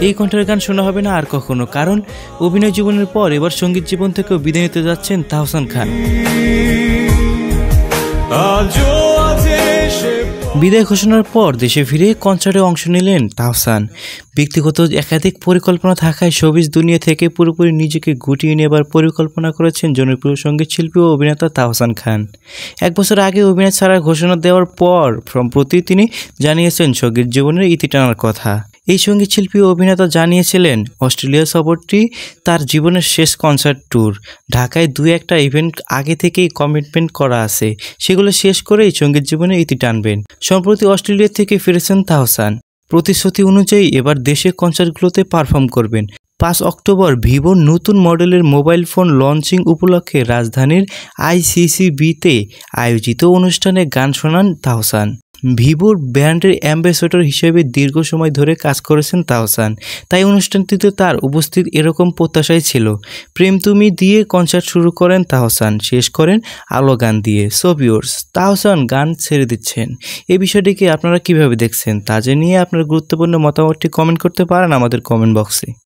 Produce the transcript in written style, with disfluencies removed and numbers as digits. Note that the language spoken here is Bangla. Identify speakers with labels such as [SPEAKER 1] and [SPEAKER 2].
[SPEAKER 1] এই কণ্ঠের গান শোনা হবে না আর কখনো, কারণ অভিনয় জীবনের পর এবার সঙ্গীত জীবন থেকেও বিদায় নিতে যাচ্ছেন তাহসান খান। বিদায় ঘোষণার পর দেশে ফিরে কনসার্টে অংশ নিলেন তাহসান। ব্যক্তিগত একাধিক পরিকল্পনা থাকায় শোবিজ দুনিয়া থেকে পুরোপুরি নিজেকে গুটিয়ে নেবার পরিকল্পনা করেছেন জনপ্রিয় সঙ্গীত শিল্পী ও অভিনেতা তাহসান খান। 1 বছর আগে অভিনয় ছাড়ার ঘোষণা দেওয়ার পর সম্প্রতি তিনি জানিয়েছেন সঙ্গীত জীবনের ইতি টানার কথা। এই সঙ্গীত শিল্পী ও অভিনেতা জানিয়েছিলেন অস্ট্রেলিয়া সফরটি তার জীবনের শেষ কনসার্ট ট্যুর। ঢাকায় 2-1টা ইভেন্ট আগে থেকেই কমিটমেন্ট করা আছে, সেগুলো শেষ করেই সঙ্গীত জীবনে ইতি টানবেন। সম্প্রতি অস্ট্রেলিয়া থেকে ফিরেছেন তাহসান। প্রতিশ্রুতি অনুযায়ী এবার দেশের কনসার্টগুলোতে পারফর্ম করবেন। 5 অক্টোবর ভিভোর নতুন মডেলের মোবাইল ফোন লঞ্চিং উপলক্ষে রাজধানীর ICCB-তে আয়োজিত অনুষ্ঠানে গান শোনান তাহসান। ভিভোর ব্র্যান্ডের অ্যাম্বাসেডর হিসেবে দীর্ঘ সময় ধরে কাজ করেছেন তাহসান, তাই অনুষ্ঠানটিতে তার উপস্থিত এরকম প্রত্যাশাই ছিল। প্রেম তুমি দিয়ে কনসার্ট শুরু করেন তাহসান, শেষ করেন আলো গান দিয়ে। সো ভিউয়ার্স, তাহসান গান ছেড়ে দিচ্ছেন, এই বিষয়টিকে আপনারা কিভাবে দেখছেন তা জানিয়ে আপনার গুরুত্বপূর্ণ মতামতটি কমেন্ট করতে পারেন আমাদের কমেন্ট বক্সে।